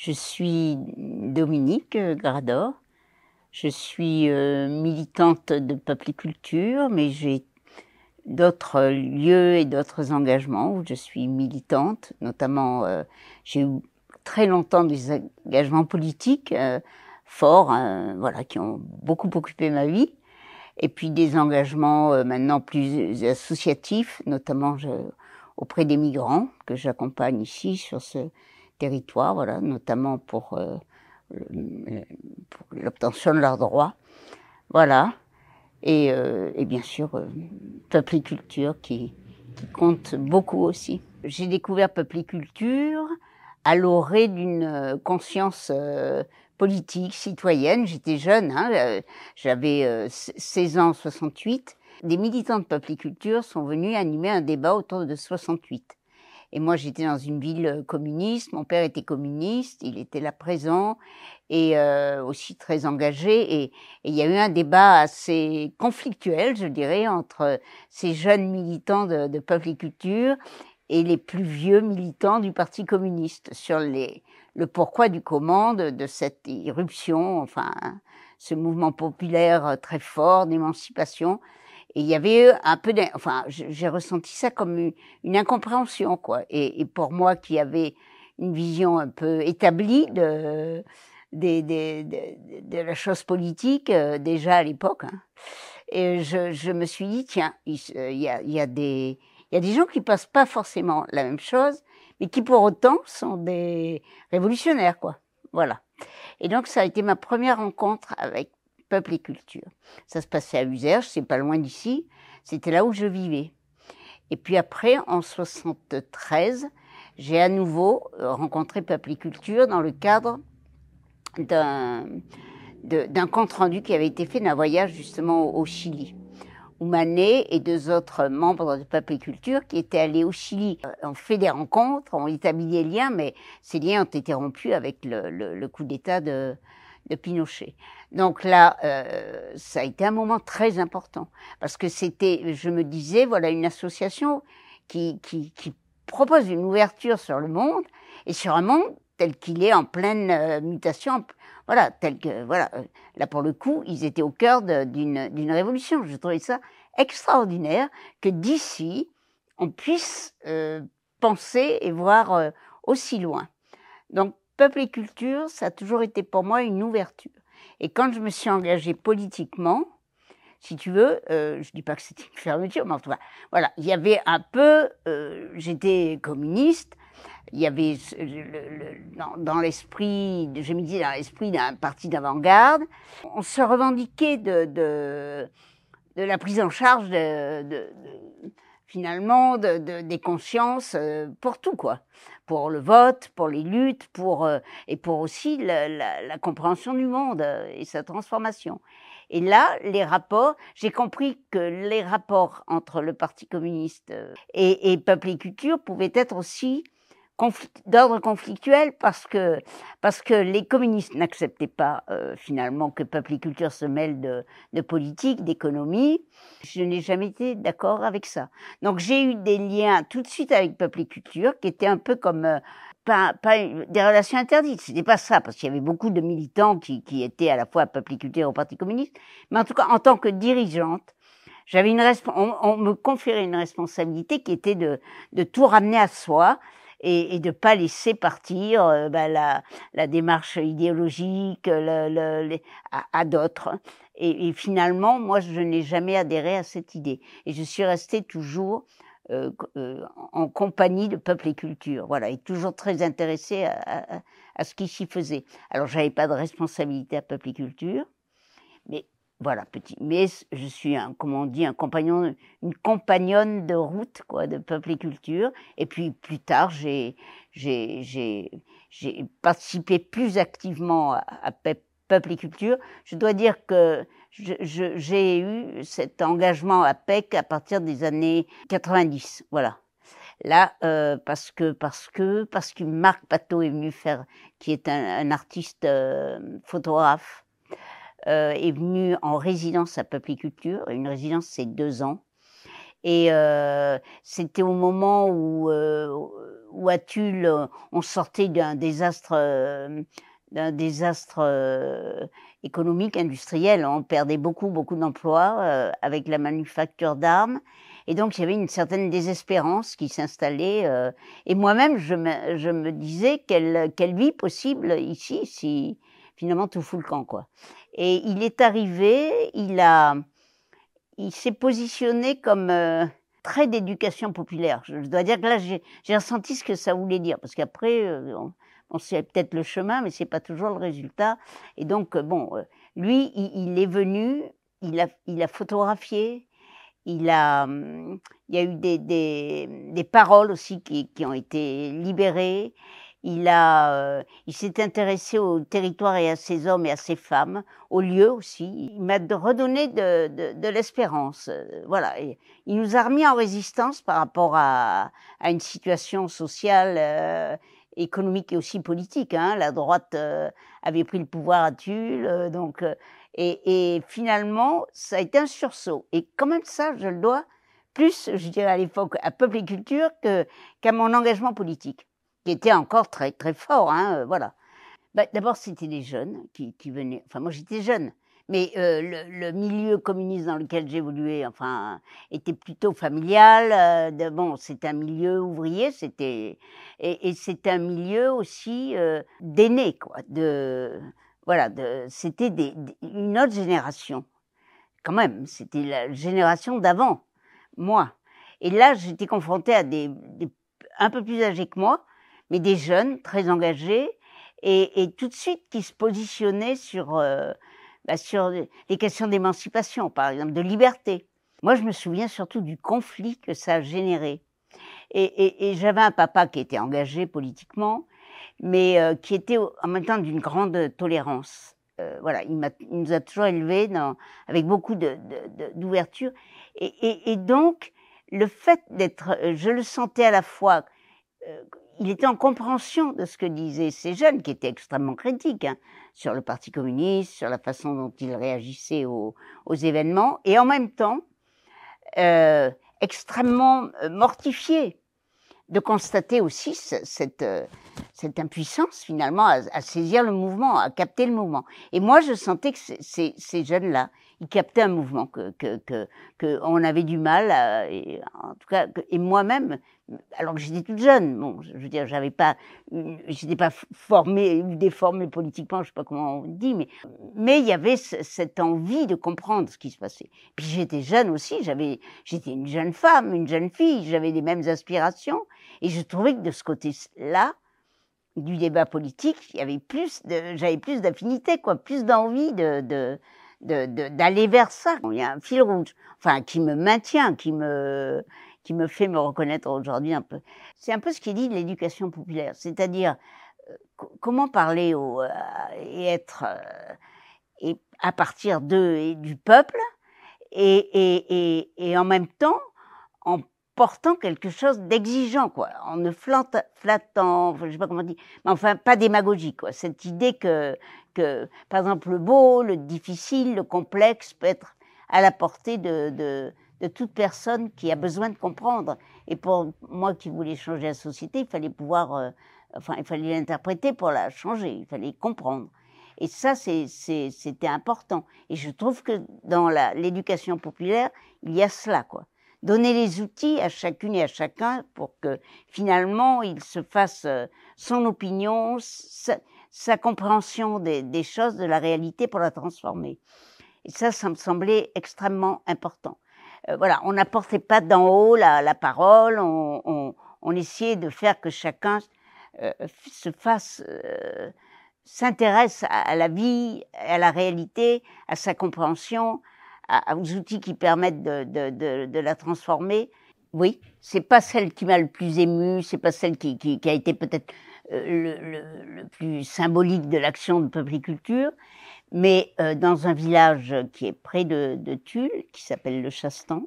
Je suis Dominique Grador. Je suis militante de Peupliculture, mais j'ai d'autres lieux et d'autres engagements où je suis militante. Notamment, j'ai eu très longtemps des engagements politiques forts, voilà, qui ont beaucoup occupé ma vie. Et puis des engagements maintenant plus associatifs, notamment auprès des migrants que j'accompagne ici sur ce territoire, voilà, notamment pour l'obtention de leurs droits, voilà. Et bien sûr, Peupliculture qui compte beaucoup aussi. J'ai découvert Peupliculture à l'orée d'une conscience politique, citoyenne. J'étais jeune, hein, j'avais 16 ans en 68. Des militants de Peupliculture sont venus animer un débat autour de 68. Et moi, j'étais dans une ville communiste, mon père était communiste, il était là présent et aussi très engagé. Et il y a eu un débat assez conflictuel, je dirais, entre ces jeunes militants de Peupliculture et les plus vieux militants du Parti communiste sur le pourquoi du comment de cette irruption, enfin, ce mouvement populaire très fort d'émancipation. Et il y avait un peu enfin, j'ai ressenti ça comme une incompréhension, quoi. Et pour moi, qui avait une vision un peu établie de la chose politique, déjà à l'époque, hein, et je me suis dit, tiens, il y a des gens qui pensent pas forcément la même chose, mais qui pour autant sont des révolutionnaires, quoi. Voilà. Et donc, ça a été ma première rencontre avec Peupliculture. Ça se passait à Uzerge, c'est pas loin d'ici. C'était là où je vivais. Et puis après, en 73, j'ai à nouveau rencontré Peupliculture dans le cadre d'un compte-rendu qui avait été fait d'un voyage justement au Chili, où Manet et deux autres membres de Peupliculture qui étaient allés au Chili ont fait des rencontres, ont établi des liens, mais ces liens ont été rompus avec le coup d'État de Pinochet. Donc là, ça a été un moment très important, parce que c'était, je me disais, voilà, une association qui propose une ouverture sur le monde, et sur un monde tel qu'il est en pleine mutation, voilà, tel que, voilà, là pour le coup, ils étaient au cœur d'une révolution. Je trouvais ça extraordinaire que d'ici, on puisse penser et voir aussi loin. Donc, Peupliculture, ça a toujours été pour moi une ouverture. Et quand je me suis engagée politiquement, si tu veux, je dis pas que c'était une fermeture, mais en tout cas, voilà, il y avait un peu, j'étais communiste, il y avait dans l'esprit, je me disais dans l'esprit d'un parti d'avant-garde, on se revendiquait de la prise en charge finalement des consciences pour tout, quoi, pour le vote, pour les luttes, et pour aussi la compréhension du monde et sa transformation. Et là, les rapports, j'ai compris que les rapports entre le Parti communiste et Peupliculture pouvaient être aussi d'ordre conflictuel parce que les communistes n'acceptaient pas finalement que Peupliculture se mêle de politique, d'économie. Je n'ai jamais été d'accord avec ça. Donc j'ai eu des liens tout de suite avec Peupliculture qui étaient un peu comme pas des relations interdites. C'était pas ça, parce qu'il y avait beaucoup de militants qui étaient à la fois à Peupliculture et au Parti communiste. Mais en tout cas, en tant que dirigeante, j'avais on me conférait une responsabilité qui était de tout ramener à soi et de pas laisser partir la démarche idéologique à d'autres. Et finalement, moi, je n'ai jamais adhéré à cette idée. Et je suis restée toujours en compagnie de Peupliculture, voilà, et toujours très intéressée à ce qui s'y faisait. Alors, j'avais pas de responsabilité à Peupliculture, mais voilà, mais je suis comment on dit, une compagnonne de route, quoi, de Peupliculture. Et puis plus tard, j'ai participé plus activement à Peupliculture. Je dois dire que j'ai eu cet engagement à PEC à partir des années 90, voilà. Là, parce que Marc Pateau est venu faire, qui est un artiste photographe, est venu en résidence à Peupliculture. Une résidence, c'est 2 ans. Et c'était au moment où à Tulle, on sortait d'un désastre économique, industriel. On perdait beaucoup d'emplois avec la manufacture d'armes. Et donc, il y avait une certaine désespérance qui s'installait. Et moi-même, je me disais quelle vie possible ici si finalement tout fout le camp, quoi. Et il est arrivé, il s'est positionné comme trait d'éducation populaire. Je dois dire que là, j'ai ressenti ce que ça voulait dire, parce qu'après, on sait peut-être le chemin, mais c'est pas toujours le résultat. Et donc, lui, il est venu, il a photographié, il y a eu des paroles aussi qui ont été libérées. Il s'est intéressé au territoire et à ses hommes et à ses femmes, aux lieux aussi. Il m'a redonné de l'espérance. Voilà. Et il nous a remis en résistance par rapport à une situation sociale, économique et aussi politique. Hein. La droite avait pris le pouvoir à Tulle, donc. Et finalement, ça a été un sursaut. Et quand même ça, je le dois plus, je dirais à l'époque, à Peuple et Culture qu'à mon engagement politique, qui était encore très très fort. Hein, voilà. D'abord, c'était des jeunes qui venaient. Enfin, moi, j'étais jeune, mais le milieu communiste dans lequel j'évoluais, enfin, était plutôt familial. Bon, c'était un milieu ouvrier, et c'était un milieu aussi d'aînés, quoi. Voilà, c'était une autre génération. Quand même, c'était la génération d'avant, moi. Et là, j'étais confrontée à des un peu plus âgés que moi, mais des jeunes très engagés et tout de suite qui se positionnaient sur les questions d'émancipation, par exemple, de liberté. Moi, je me souviens surtout du conflit que ça a généré. Et j'avais un papa qui était engagé politiquement, mais qui était en même temps d'une grande tolérance. Voilà, il nous a toujours élevés avec beaucoup d'ouverture. Et donc, le fait d'être, je le sentais à la fois, il était en compréhension de ce que disaient ces jeunes, qui étaient extrêmement critiques, hein, sur le Parti communiste, sur la façon dont ils réagissaient aux événements, et en même temps, extrêmement mortifiés de constater aussi cette impuissance finalement à saisir le mouvement, à capter le mouvement. Et moi, je sentais que ces jeunes-là, ils captaient un mouvement que on avait du mal à, et en tout cas, et moi-même, alors que j'étais toute jeune, bon, je veux dire, j'étais pas formée ou déformée politiquement, je sais pas comment on dit, mais il y avait cette envie de comprendre ce qui se passait. Puis j'étais jeune aussi, j'étais une jeune femme, une jeune fille, j'avais les mêmes aspirations, et je trouvais que de ce côté-là, du débat politique, j'avais plus d'affinité, quoi, plus d'envie d'aller vers ça. Il y a un fil rouge, enfin, qui me maintient, qui me fait me reconnaître aujourd'hui un peu. C'est un peu ce qui est dit de l'éducation populaire, c'est-à-dire comment parler et être et à partir d'eux et du peuple, et en même temps en portant quelque chose d'exigeant, quoi, en ne flattant, je sais pas comment dire, mais enfin pas démagogique, quoi. Cette idée que par exemple le beau, le difficile, le complexe peut être à la portée de toute personne qui a besoin de comprendre. Et pour moi qui voulais changer la société, il fallait pouvoir, il fallait l'interpréter pour la changer, il fallait comprendre. Et ça, c'était important. Et je trouve que dans l'éducation populaire, il y a cela, quoi. Donner les outils à chacune et à chacun pour que finalement il se fasse son opinion, sa compréhension des choses, de la réalité pour la transformer. Et ça me semblait extrêmement important. Voilà, on n'apportait pas d'en haut la parole, on essayait de faire que chacun s'intéresse à la vie, à la réalité, à sa compréhension, aux outils qui permettent de la transformer. Oui, c'est pas celle qui m'a le plus émue, c'est pas celle qui a été peut-être le plus symbolique de l'action de Peuple et Culture, mais dans un village qui est près de Tulle, qui s'appelle Le Chastan,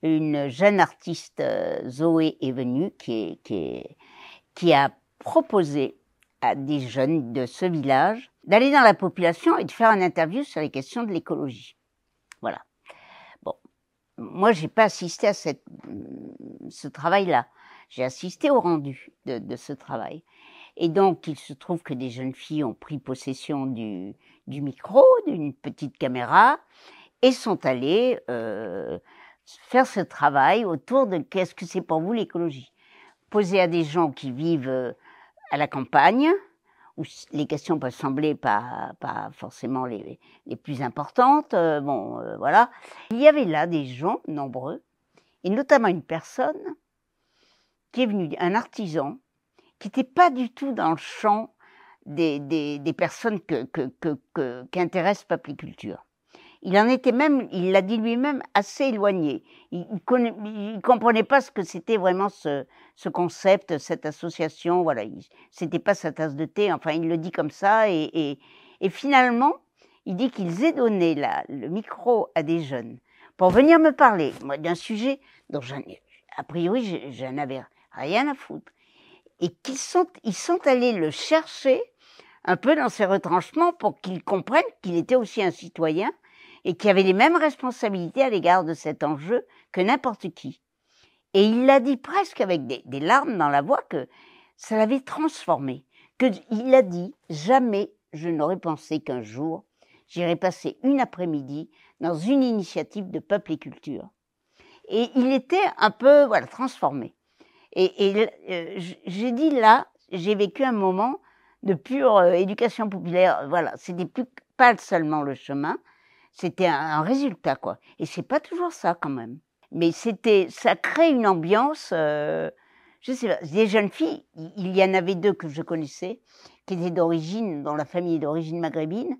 une jeune artiste, Zoé, est venue, qui a proposé à des jeunes de ce village d'aller dans la population et de faire une interview sur les questions de l'écologie. Voilà. Bon. moi, j'ai pas assisté à ce travail-là. J'ai assisté au rendu de ce travail. Et donc, il se trouve que des jeunes filles ont pris possession du micro, d'une petite caméra, et sont allées faire ce travail autour de qu'est-ce que c'est pour vous l'écologie. Poser à des gens qui vivent à la campagne, où les questions peuvent sembler pas forcément les plus importantes. Voilà. Il y avait là des gens nombreux, et notamment une personne qui est venue, un artisan, qui n'était pas du tout dans le champ des personnes qu'intéresse Papliculture. Il en était même, il l'a dit lui-même, assez éloigné. Il comprenait pas ce que c'était vraiment ce concept, cette association. Voilà, c'était pas sa tasse de thé. Enfin, il le dit comme ça. Et finalement, il dit qu'ils aient donné le micro à des jeunes pour venir me parler, moi, d'un sujet dont a priori, j'en avais rien à foutre. Et ils sont allés le chercher un peu dans ses retranchements pour qu'il comprenne qu'il était aussi un citoyen et qu'il avait les mêmes responsabilités à l'égard de cet enjeu que n'importe qui. Et il l'a dit presque avec des larmes dans la voix que ça l'avait transformé. Il a dit « Jamais je n'aurais pensé qu'un jour j'irais passer une après-midi dans une initiative de Peuple et Culture ». Et il était un peu transformé. Et j'ai dit là, j'ai vécu un moment de pure éducation populaire. Voilà, c'était pas seulement le chemin, c'était un résultat, quoi. Et c'est pas toujours ça, quand même. Mais ça crée une ambiance, je sais pas, des jeunes filles, il y en avait 2 que je connaissais, qui étaient d'origine, dont la famille est d'origine maghrébine.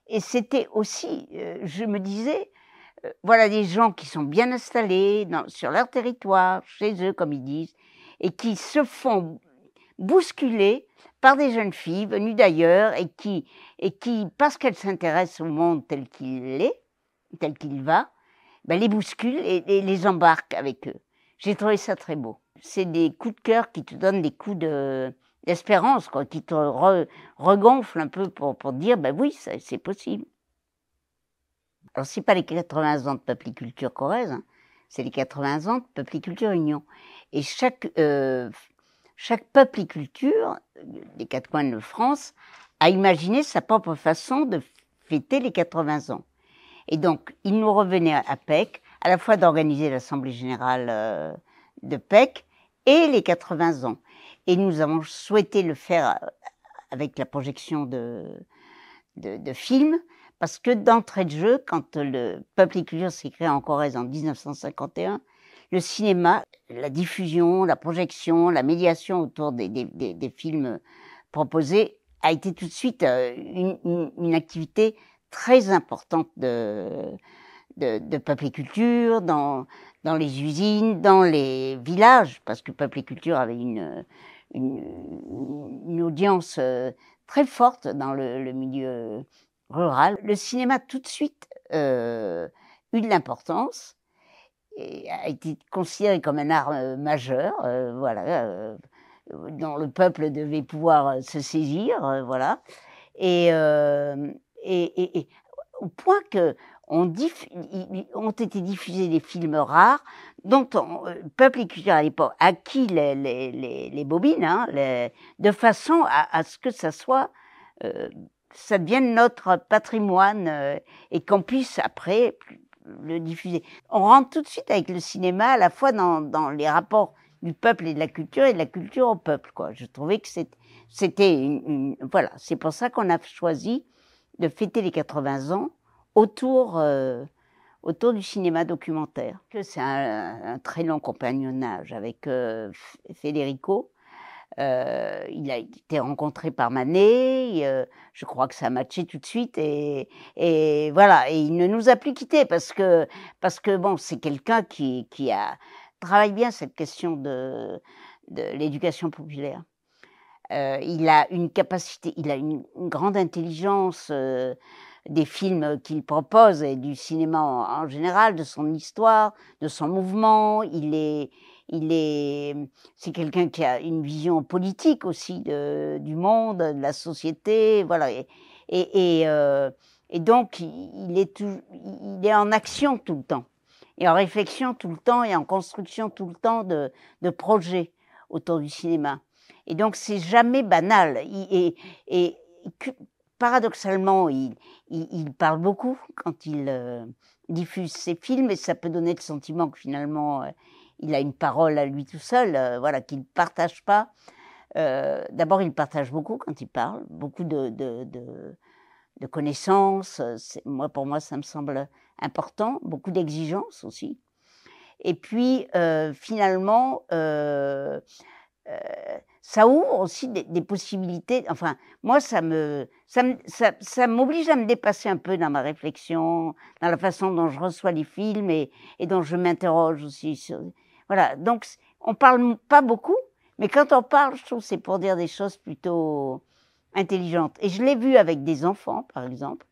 Et c'était aussi, je me disais, voilà des gens qui sont bien installés sur leur territoire, chez eux, comme ils disent, et qui se font bousculer par des jeunes filles venues d'ailleurs et qui, parce qu'elles s'intéressent au monde tel qu'il est, tel qu'il va, ben les bousculent et les embarquent avec eux. J'ai trouvé ça très beau. C'est des coups de cœur qui te donnent des coups d'espérance, quoi, qui te regonflent un peu pour dire, ben oui, c'est possible. Alors, c'est pas les 80 ans de Papliculture Corrèze, hein, c'est les 80 ans de Papliculture Union. Et chaque Papliculture des 4 coins de France a imaginé sa propre façon de fêter les 80 ans. Et donc, il nous revenait à PEC, à la fois d'organiser l'Assemblée Générale de PEC et les 80 ans. Et nous avons souhaité le faire avec la projection de films, parce que d'entrée de jeu, quand le Papliculture s'est créé en Corrèze en 1951, le cinéma, la diffusion, la projection, la médiation autour des films proposés a été tout de suite une activité très importante de Papliculture dans les usines, dans les villages, parce que Papliculture avait une audience très forte dans le milieu rural. Le cinéma tout de suite eu de l'importance et a été considéré comme un art majeur, dont le peuple devait pouvoir se saisir, voilà. Et au point que ont été diffusés des films rares dont Peuple et Culture à l'époque acquis les bobines, hein, de façon à ce que ça soit ça devienne notre patrimoine et qu'on puisse après le diffuser. On rentre tout de suite avec le cinéma à la fois dans les rapports du peuple et de la culture au peuple, quoi. Je trouvais que c'était voilà, c'est pour ça qu'on a choisi de fêter les 80 ans autour du cinéma documentaire. C'est un très long compagnonnage avec Federico. Il a été rencontré par Manet, je crois que ça a matché tout de suite et voilà, et il ne nous a plus quittés parce que bon, c'est quelqu'un qui travaille bien cette question de l'éducation populaire. Il a une capacité, il a une grande intelligence des films qu'il propose et du cinéma en général, de son histoire, de son mouvement. C'est quelqu'un qui a une vision politique aussi du monde, de la société, voilà. Et donc il est en action tout le temps. et en réflexion tout le temps et en construction tout le temps de projets autour du cinéma. Et donc c'est jamais banal. Paradoxalement, il parle beaucoup quand il diffuse ses films et ça peut donner le sentiment que finalement il a une parole à lui tout seul, voilà, qu'il ne partage pas. D'abord, il partage beaucoup quand il parle, beaucoup de connaissances. Pour moi, ça me semble important, beaucoup d'exigences aussi. Et puis, finalement, ça ouvre aussi des possibilités. Enfin, moi, ça m'oblige à me dépasser un peu dans ma réflexion, dans la façon dont je reçois les films et dont je m'interroge aussi sur. Voilà. Donc, on parle pas beaucoup, mais quand on parle, je trouve que c'est pour dire des choses plutôt intelligentes. Et je l'ai vu avec des enfants, par exemple.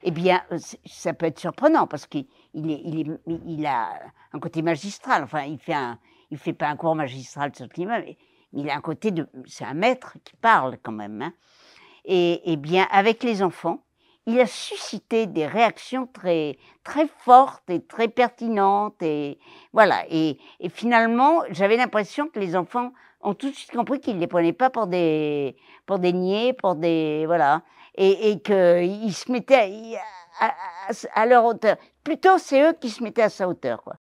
Eh bien, ça peut être surprenant parce il a un côté magistral. Enfin, il fait pas un cours magistral sur le climat, mais il a un côté c'est un maître qui parle quand même. Hein. Et bien, avec les enfants, il a suscité des réactions très, très fortes et très pertinentes. Et voilà. Et finalement, j'avais l'impression que les enfants ont tout de suite compris qu'il ne les prenait pas pour des niais, voilà. Et qu'ils se mettaient à leur hauteur. Plutôt, c'est eux qui se mettaient à sa hauteur, quoi.